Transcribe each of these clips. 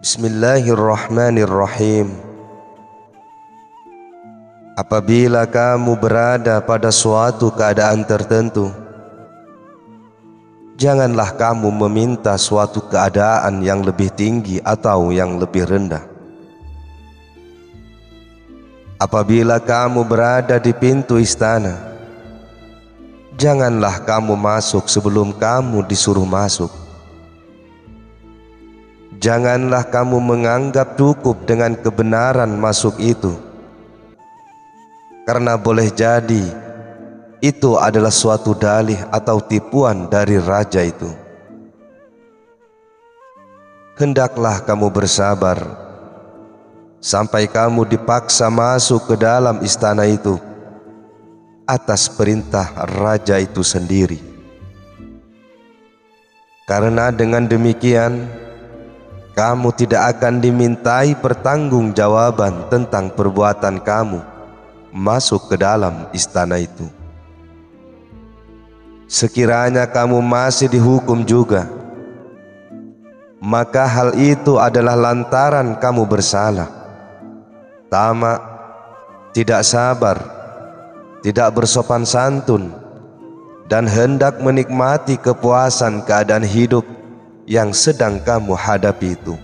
Bismillahirrahmanirrahim. Apabila kamu berada pada suatu keadaan tertentu, janganlah kamu meminta suatu keadaan yang lebih tinggi atau yang lebih rendah. Apabila kamu berada di pintu istana, janganlah kamu masuk sebelum kamu disuruh masuk. Janganlah kamu menganggap cukup dengan kebenaran masuk itu, karena boleh jadi itu adalah suatu dalih atau tipuan dari raja itu. Hendaklah kamu bersabar sampai kamu dipaksa masuk ke dalam istana itu atas perintah raja itu sendiri. Karena dengan demikian kamu tidak akan dimintai pertanggungjawaban tentang perbuatan kamu masuk ke dalam istana itu. Sekiranya kamu masih dihukum juga, maka hal itu adalah lantaran kamu bersalah, tamak, tidak sabar, tidak bersopan santun, dan hendak menikmati kepuasan keadaan hidup yang sedang kamu hadapi itu.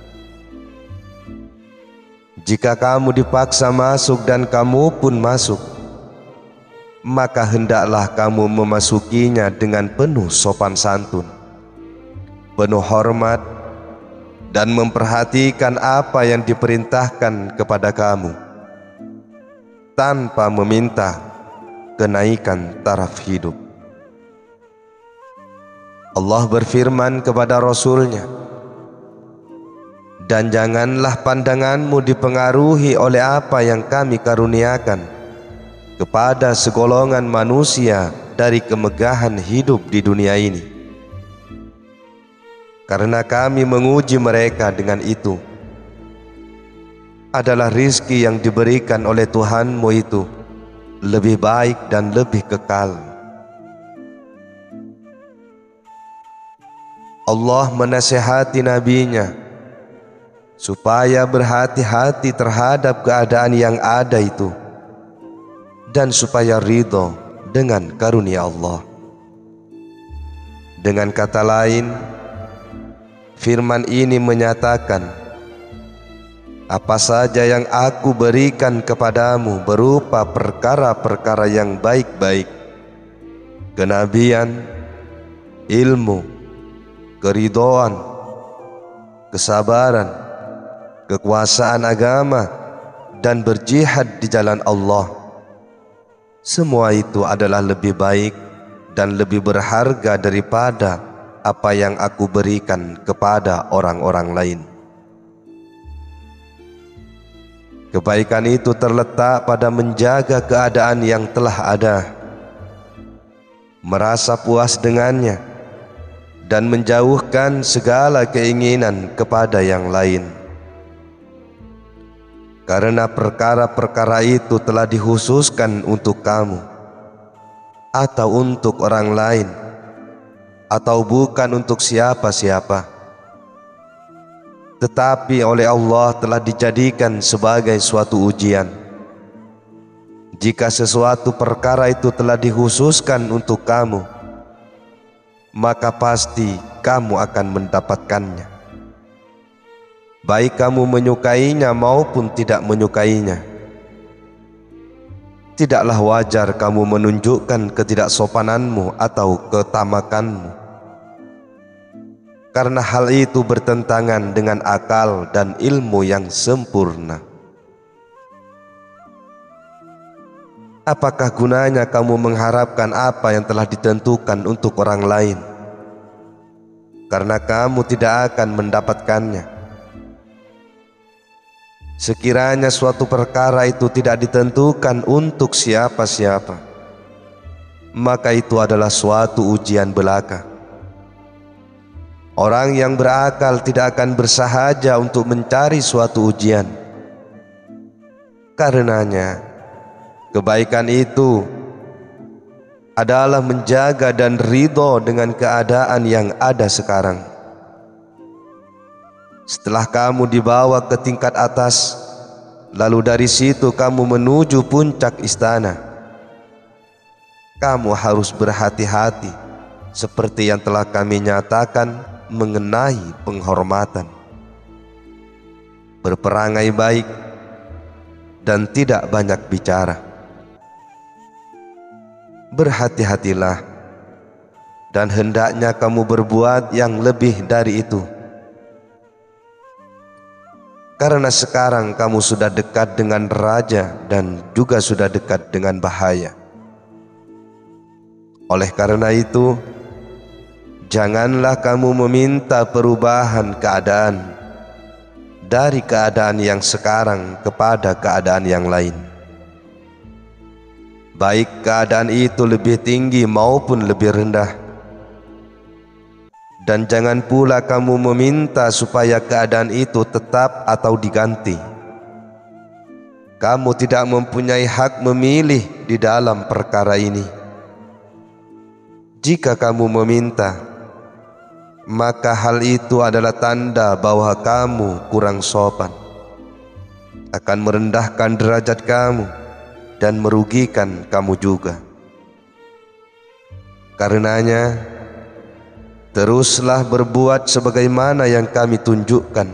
Jika kamu dipaksa masuk dan kamu pun masuk, maka hendaklah kamu memasukinya dengan penuh sopan santun, penuh hormat, dan memperhatikan apa yang diperintahkan kepada kamu, tanpa meminta kenaikan taraf hidup. Allah berfirman kepada Rasul-Nya, dan janganlah pandanganmu dipengaruhi oleh apa yang kami karuniakan kepada segolongan manusia dari kemegahan hidup di dunia ini, karena kami menguji mereka dengan itu. Adalah rizki yang diberikan oleh Tuhanmu itu lebih baik dan lebih kekal. Allah menasihati nabinya supaya berhati-hati terhadap keadaan yang ada itu, dan supaya ridho dengan karunia Allah. Dengan kata lain, firman ini menyatakan, apa saja yang aku berikan kepadamu berupa perkara-perkara yang baik-baik, kenabian, ilmu, keridhaan, kesabaran, kekuasaan agama, dan berjihad di jalan Allah, semua itu adalah lebih baik dan lebih berharga daripada apa yang aku berikan kepada orang-orang lain. Kebaikan itu terletak pada menjaga keadaan yang telah ada, merasa puas dengannya, dan menjauhkan segala keinginan kepada yang lain. Karena perkara-perkara itu telah dikhususkan untuk kamu, atau untuk orang lain, atau bukan untuk siapa-siapa, tetapi oleh Allah telah dijadikan sebagai suatu ujian. Jika sesuatu perkara itu telah dikhususkan untuk kamu, maka pasti kamu akan mendapatkannya, baik kamu menyukainya maupun tidak menyukainya. Tidaklah wajar kamu menunjukkan ketidaksopananmu atau ketamakanmu, karena hal itu bertentangan dengan akal dan ilmu yang sempurna. Apakah gunanya kamu mengharapkan apa yang telah ditentukan untuk orang lain, karena kamu tidak akan mendapatkannya? Sekiranya suatu perkara itu tidak ditentukan untuk siapa-siapa, maka itu adalah suatu ujian belaka. Orang yang berakal tidak akan bersahaja untuk mencari suatu ujian. Karenanya, kebaikan itu adalah menjaga dan ridho dengan keadaan yang ada sekarang. Setelah kamu dibawa ke tingkat atas, lalu dari situ kamu menuju puncak istana, kamu harus berhati-hati seperti yang telah kami nyatakan mengenai penghormatan. Berperangai baik dan tidak banyak bicara. Berhati-hatilah, dan hendaknya kamu berbuat yang lebih dari itu. Karena sekarang kamu sudah dekat dengan raja dan juga sudah dekat dengan bahaya. Oleh karena itu, janganlah kamu meminta perubahan keadaan dari keadaan yang sekarang kepada keadaan yang lain, baik keadaan itu lebih tinggi maupun lebih rendah. Dan jangan pula kamu meminta supaya keadaan itu tetap atau diganti. Kamu tidak mempunyai hak memilih di dalam perkara ini. Jika kamu meminta, maka hal itu adalah tanda bahwa kamu kurang sopan, akan merendahkan derajat kamu dan merugikan kamu juga. Karenanya, teruslah berbuat sebagaimana yang kami tunjukkan,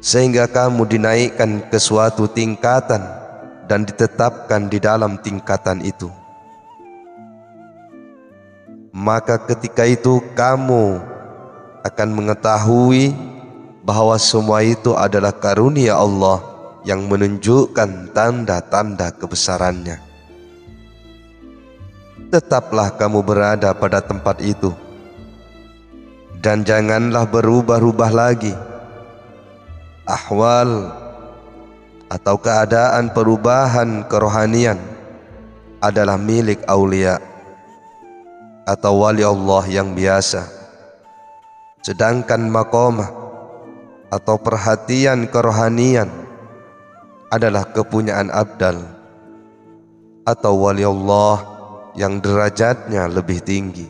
sehingga kamu dinaikkan ke suatu tingkatan dan ditetapkan di dalam tingkatan itu. Maka ketika itu kamu akan mengetahui bahwa semua itu adalah karunia Allah yang menunjukkan tanda-tanda kebesarannya. Tetaplah kamu berada pada tempat itu, dan janganlah berubah-ubah lagi. Ahwal atau keadaan perubahan kerohanian adalah milik aulia atau wali Allah yang biasa, sedangkan maqamah atau perhatian kerohanian adalah kepunyaan abdal atau wali Allah yang derajatnya lebih tinggi.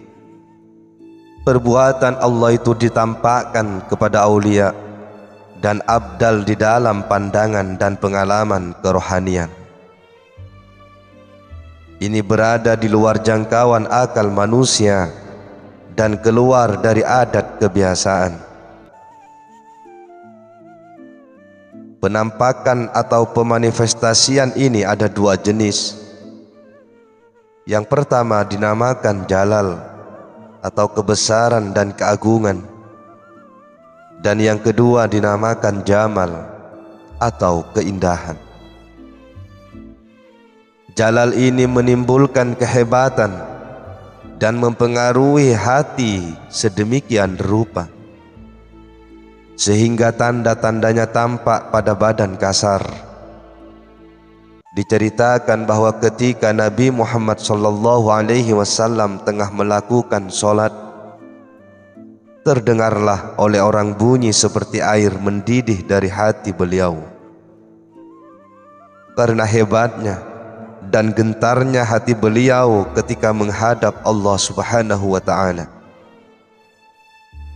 Perbuatan Allah itu ditampakkan kepada aulia dan abdal di dalam pandangan dan pengalaman kerohanian. Ini berada di luar jangkauan akal manusia dan keluar dari adat kebiasaan. Penampakan atau pemanifestasian ini ada dua jenis. Yang pertama dinamakan jalal atau kebesaran dan keagungan, dan yang kedua dinamakan jamal atau keindahan. Jalal ini menimbulkan kehebatan dan mempengaruhi hati sedemikian rupa, sehingga tanda-tandanya tampak pada badan kasar. Diceritakan bahwa ketika Nabi Muhammad SAW tengah melakukan sholat, terdengarlah oleh orang bunyi seperti air mendidih dari hati beliau. Karena hebatnya dan gentarnya hati beliau ketika menghadap Allah Subhanahu wa ta'ala.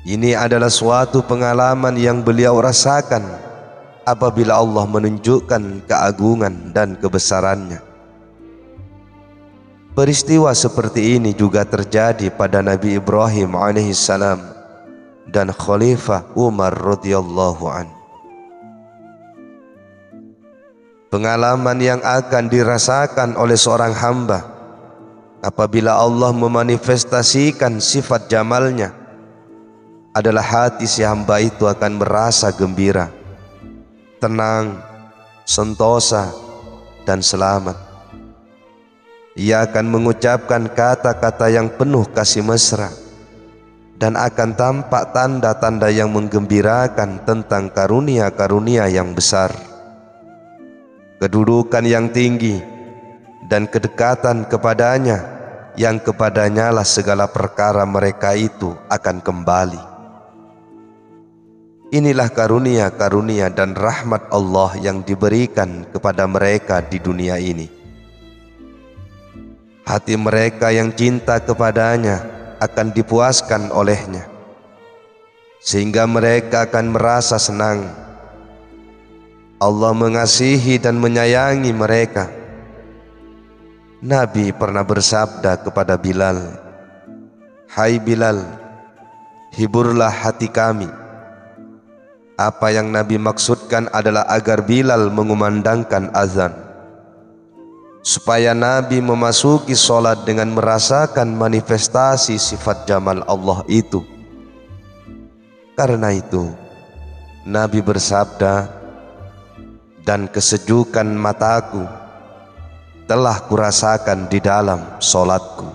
Ini adalah suatu pengalaman yang beliau rasakan apabila Allah menunjukkan keagungan dan kebesarannya. Peristiwa seperti ini juga terjadi pada Nabi Ibrahim alaihissalam dan Khalifah Umar radhiyallahu anhu. Pengalaman yang akan dirasakan oleh seorang hamba apabila Allah memanifestasikan sifat jamalnya adalah hati si hamba itu akan merasa gembira, tenang, sentosa, dan selamat. Ia akan mengucapkan kata-kata yang penuh kasih mesra, dan akan tampak tanda-tanda yang menggembirakan tentang karunia-karunia yang besar, kedudukan yang tinggi, dan kedekatan kepadanya, yang kepadanya lah segala perkara mereka itu akan kembali. Inilah karunia-karunia dan rahmat Allah yang diberikan kepada mereka di dunia ini. Hati mereka yang cinta kepadanya akan dipuaskan olehnya, sehingga mereka akan merasa senang. Allah mengasihi dan menyayangi mereka. Nabi pernah bersabda kepada Bilal, "Hai Bilal, hiburlah hati kami." Apa yang Nabi maksudkan adalah agar Bilal mengumandangkan azan, supaya Nabi memasuki sholat dengan merasakan manifestasi sifat jamal Allah itu. Karena itu Nabi bersabda, "Dan kesejukan mataku telah kurasakan di dalam sholatku."